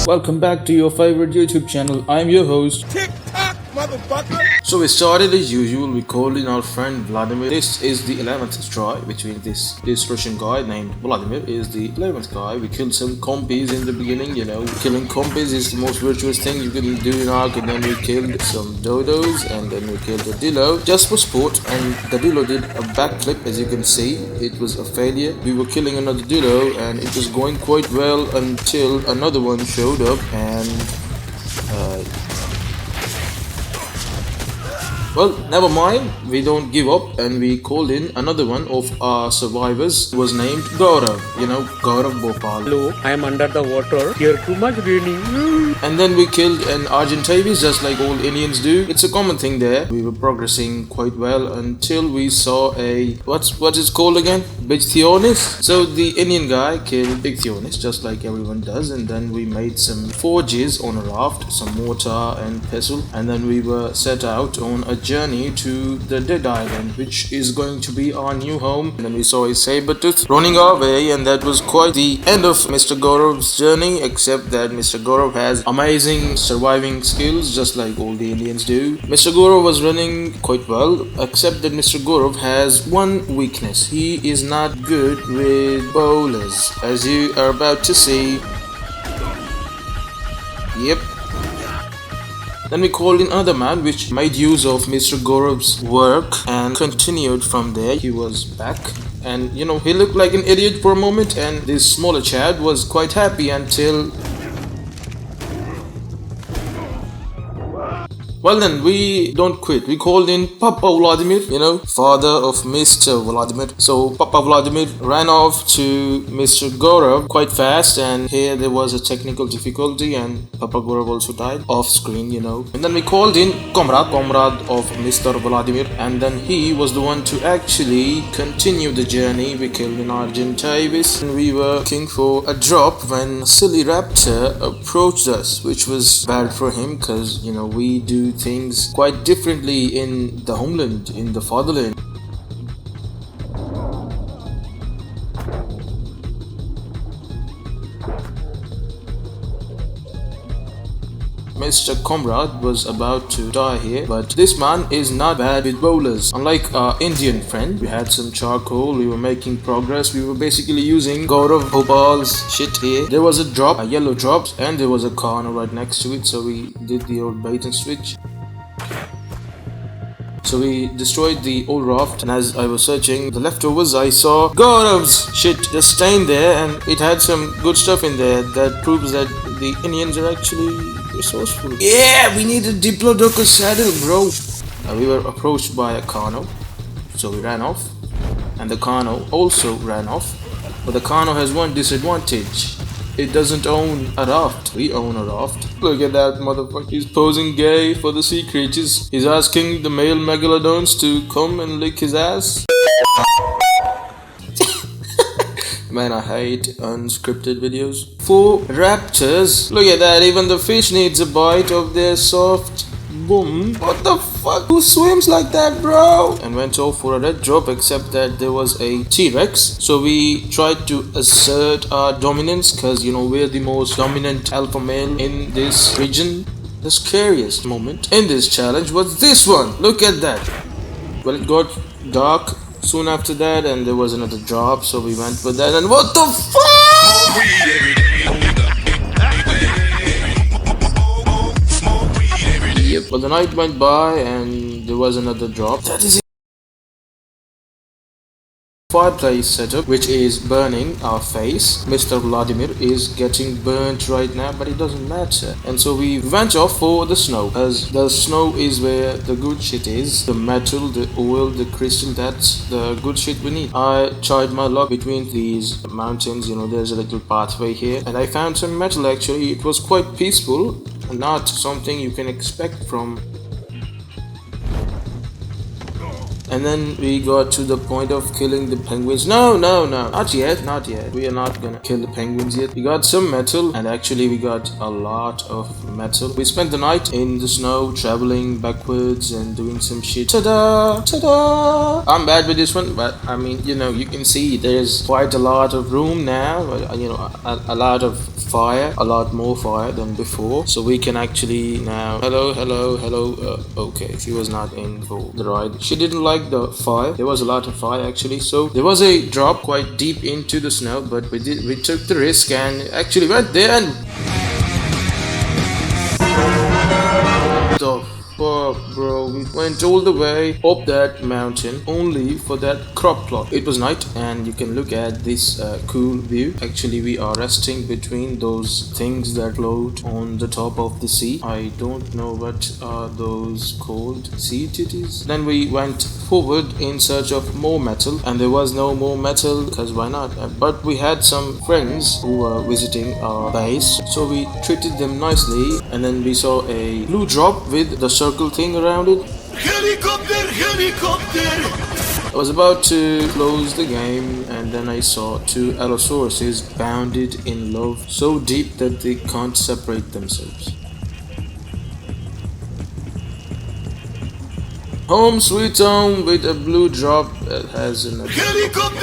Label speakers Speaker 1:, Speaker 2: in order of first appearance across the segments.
Speaker 1: Welcome back to your favorite YouTube channel. I'm your host.
Speaker 2: TikTok, motherfucker!
Speaker 1: So we started as usual. We called in our friend Vladimir. This is the 11th try between this Russian guy named Vladimir is the 11th guy. We killed some compies in the beginning, Killing compies is the most virtuous thing you can do in ARK, and then we killed some dodos, and then we killed a dillo just for sport, and the dillo did a backflip. As you can see, it was a failure. We were killing another dillo and it was going quite well until another one showed up, and well, never mind, we don't give up, and we called in another one of our survivors who was named Gaurav, Gaurav Bhopal.
Speaker 3: Hello, I am under the water. Here too much raining.
Speaker 1: And then we killed an Argentavis just like all Indians do. It's a common thing there. We were progressing quite well until we saw a, what's it called again? Bigthionis. So the Indian guy killed Bigthionis just like everyone does, and then we made some forges on a raft, some mortar and pestle, and then we were set out on a journey to the Dead Island, which is going to be our new home. And then we saw a saber-tooth running our way, and that was quite the end of Mr. Gaurav's journey, except that Mr. Gaurav has amazing surviving skills just like all the Indians do. Mr. Gaurav was running quite well, except that Mr. Gaurav has one weakness. He is not good with bowlers, as you are about to see. Yep. Then we called in another man which made use of Mr. Gaurav's work and continued from there. He was back, and he looked like an idiot for a moment, and this smaller Chad was quite happy until... Well then, we don't quit. We called in Papa Vladimir, father of Mr. Vladimir. So Papa Vladimir ran off to Mr. Gaurav quite fast, and here there was a technical difficulty, and Papa Gaurav also died off screen, And then we called in comrade of Mr. Vladimir, and then he was the one to actually continue the journey. We killed an Argentavis, and we were looking for a drop when a silly raptor approached us, which was bad for him because, we do things quite differently in the homeland, in the fatherland. Mr. Comrade was about to die here, but this man is not bad with bowlers. Unlike our Indian friend, we had some charcoal, we were making progress, we were basically using Gaurav Bhopal's shit here. There was a drop, a yellow drop, and there was a corner right next to it, so we did the old bait and switch. So we destroyed the old raft, and as I was searching the leftovers, I saw Gaurav's shit just stained there, and it had some good stuff in there that proves that the Indians are actually resourceful. Yeah, we need a Diplodocus saddle, bro. We were approached by a Kano, so we ran off, and the Kano also ran off, but the Kano has one disadvantage. It doesn't own a raft. We own a raft. Look at that motherfucker. He's posing gay for the sea creatures. He's asking the male megalodons to come and lick his ass. Man, I hate unscripted videos. 4 raptors. Look at that. Even the fish needs a bite of their soft boom. What the fuck? Who swims like that, bro? And went off for a red drop, except that there was a T-Rex. So we tried to assert our dominance because, we're the most dominant alpha male in this region. The scariest moment in this challenge was this one. Look at that. Well, it got dark soon after that, and there was another drop, so we went with that, and what the fuck? Yep. But the night went by and there was another drop. That is fireplace setup which is burning our face. Mr. Vladimir is getting burnt right now, but it doesn't matter. And so we went off for the snow, as the snow is where the good shit is. The metal, the oil, the crystal, that's the good shit we need. I tried my luck between these mountains. You know, there's a little pathway here and I found some metal. Actually, it was quite peaceful, not something you can expect from. And then we got to the point of killing the penguins. No, not yet. We are not gonna kill the penguins yet. We got some metal, and actually we got a lot of metal. We spent the night in the snow, traveling backwards and doing some shit. Ta-da! Ta-da! I'm bad with this one, but I mean, you know, you can see there's quite a lot of room now. You know, a lot of fire, a lot more fire than before. So we can actually now. Hello. Okay, she was not in for the ride. She didn't like the fire. There was a lot of fire actually, so there was a drop quite deep into the snow, but we took the risk and actually went there and the fuck, bro, we went all the way up that mountain only for that crop plot. It was night and you can look at this cool view. Actually, we are resting between those things that float on the top of the sea. I don't know what are those called. Sea titties. Then we went forward in search of more metal, and there was no more metal because why not? But we had some friends who were visiting our base, so we treated them nicely, and then we saw a blue drop with the circle thing around it. Helicopter! I was about to close the game and then I saw two Allosauruses bounded in love so deep that they can't separate themselves. Home sweet home with a blue drop that has an helicopter.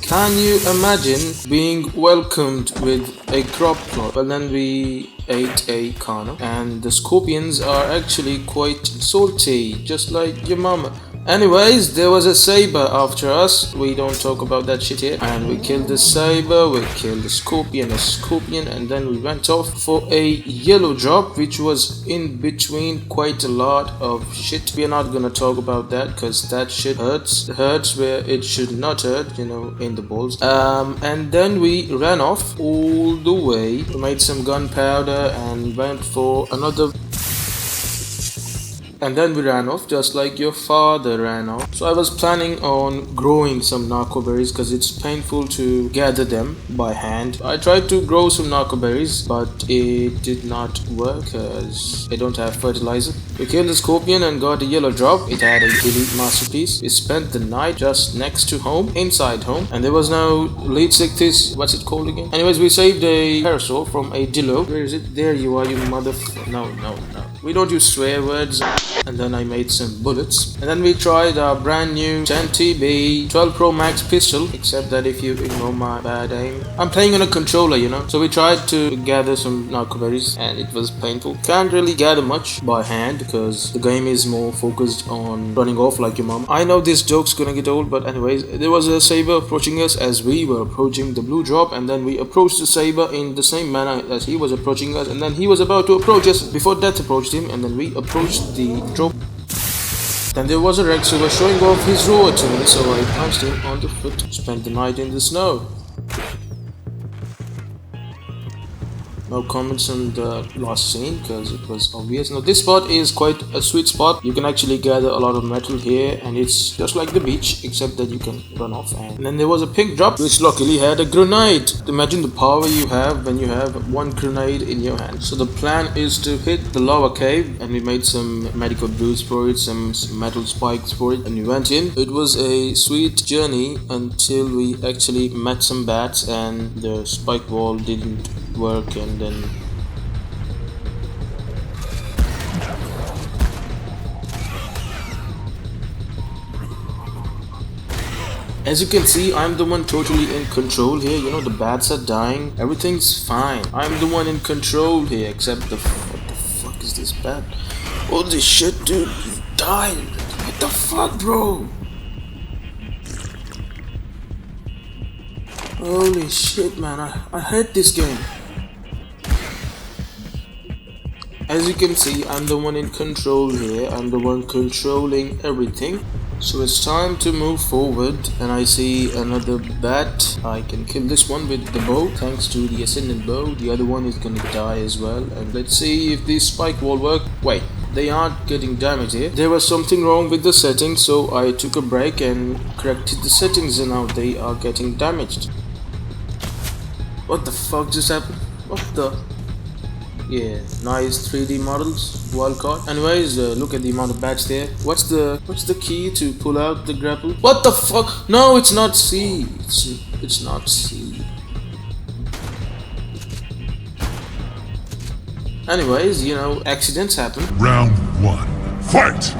Speaker 1: Can you imagine being welcomed with a crop plot? Well, then we ate a carno, and the scorpions are actually quite salty, just like your mama. Anyways, there was a saber after us. We don't talk about that shit here. And we killed the saber, we killed a scorpion, and then we went off for a yellow drop, which was in between quite a lot of shit. We are not gonna talk about that because that shit hurts. It hurts where it should not hurt, you know, in the balls. And then we ran off all the way. We made some gunpowder and went for another. And then we ran off just like your father ran off. So I was planning on growing some narco berries because it's painful to gather them by hand. I tried to grow some narco berries, but it did not work because they don't have fertilizer. We killed the scorpion and got a yellow drop. It had a elite masterpiece. We spent the night just next to home, inside home, and there was no lead sickness. What's it called again? Anyways, we saved a parasol from a dillo. Where is it? There you are, you motherfucker. No. We don't use swear words. And then I made some bullets. And then we tried our brand new 10TB 12 Pro Max pistol, except that if you ignore my bad aim, I'm playing on a controller, you know. So we tried to gather some narco berries and it was painful. Can't really gather much by hand because the game is more focused on running off like your mom. I know this joke's gonna get old, but anyways, there was a saber approaching us as we were approaching the blue drop, and then we approached the saber in the same manner as he was approaching us, and then he was about to approach us before death approached him, and then we approached the drop. Then there was a Rex who was showing off his roar to me, so I punched him on the foot. Spent the night in the snow. No comments on the last scene because it was obvious. Now this spot is quite a sweet spot. You can actually gather a lot of metal here, and it's just like the beach except that you can run off. And then there was a pink drop which luckily had a grenade. Imagine the power you have when you have one grenade in your hand. So the plan is to hit the lava cave, and we made some medical boots for it, some metal spikes for it, and we went in. It was a sweet journey until we actually met some bats and the spike wall didn't work, and then as you can see, I'm the one totally in control here. You know, the bats are dying, everything's fine. I'm the one in control here, except what the fuck is this bat? Holy shit, dude, you died. What the fuck, bro? Holy shit, man, I hate this game. As you can see, I'm the one in control here. I'm the one controlling everything. So it's time to move forward, and I see another bat. I can kill this one with the bow thanks to the ascendant bow. The other one is gonna die as well, and let's see if these spike wall work. Wait, they aren't getting damaged here. There was something wrong with the settings, so I took a break and corrected the settings, and now they are getting damaged. What the fuck just happened? What the? Yeah, nice 3D models, wildcard. Anyways, look at the amount of bats there. What's the key to pull out the grapple? What the fuck? No, it's not C. It's not C. Anyways, you know, accidents happen.
Speaker 4: Round 1. Fight!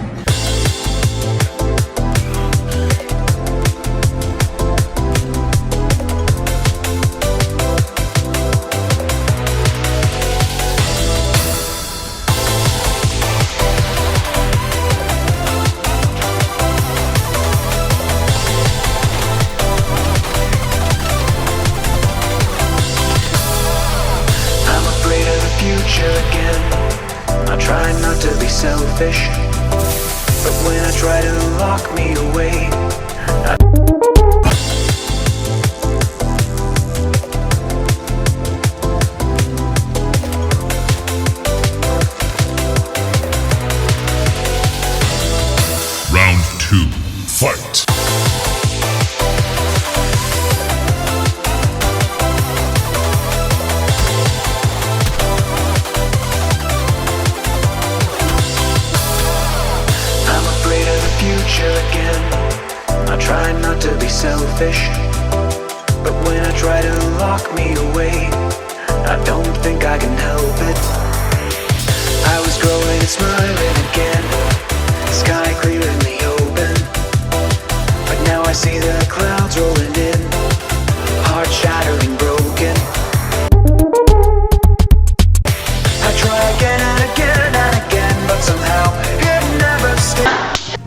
Speaker 5: I try not to be selfish, but when I try to lock me away,
Speaker 4: Round 2. Fight!
Speaker 5: I try not to be selfish, but when I try to lock me away, I don't think I can help it. I was growing and smiling again, sky clear in the open, but now I see the clouds rolling in, heart shattering, broken. I try again and again and again, but somehow it never sticks.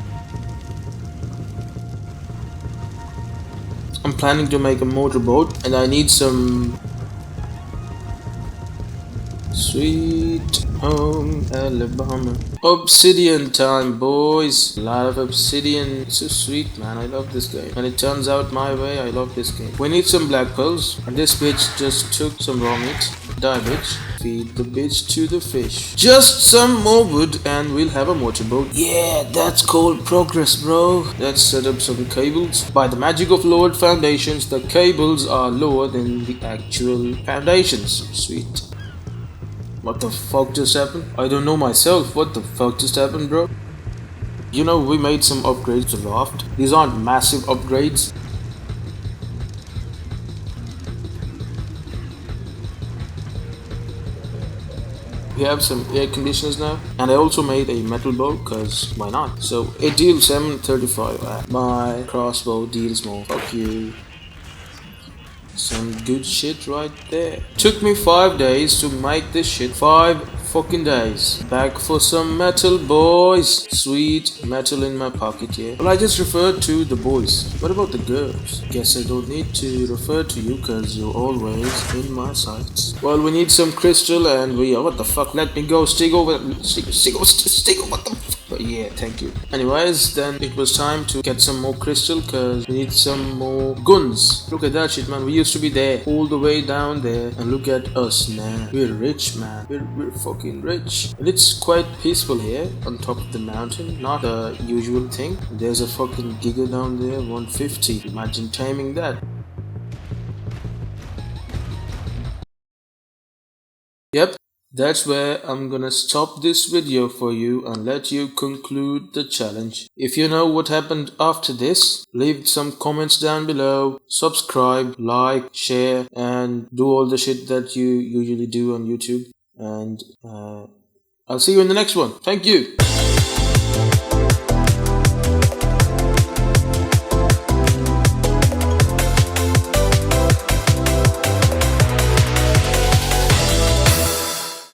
Speaker 1: I'm planning to make a motorboat, and I need some sweet home Alabama. Obsidian time, boys. A lot of obsidian. It's so sweet, man. I love this game. When it turns out my way, I love this game. We need some black pearls, and this bitch just took some raw meat. Die, bitch. Feed the bitch to the fish. Just some more wood and we'll have a motorboat. Yeah, that's called progress, bro. Let's set up some cables. By the magic of lowered foundations, the cables are lower than the actual foundations. Sweet. What the fuck just happened? I don't know myself. What the fuck just happened, bro? You know, we made some upgrades to the loft. These aren't massive upgrades. We have some air conditioners now, and I also made a metal bow, cause why not? So it deals 735. My crossbow deals more. Fuck you. Some good shit right there. Took me 5 days to make this shit. 5 fucking days. Back for some metal, boys. Sweet metal in my pocket, yeah. Well, I just referred to the boys. What about the girls? Guess I don't need to refer to you cause you're always in my sights. Well, we need some crystal and we are. What the fuck? Let me go. Stigo, what the fuck? But yeah, thank you. Anyways, then it was time to get some more crystal cause we need some more guns. Look at that shit, man. We used to be there, all the way down there, and look at us now. We're rich, man. We're fucking rich. And it's quite peaceful here on top of the mountain, not the usual thing. There's a fucking giga down there, 150. Imagine taming that. Yep. That's where I'm gonna stop this video for you and let you conclude the challenge. If you know what happened after this, leave some comments down below, subscribe, like, share, and do all the shit that you usually do on YouTube. And I'll see you in the next one. Thank you.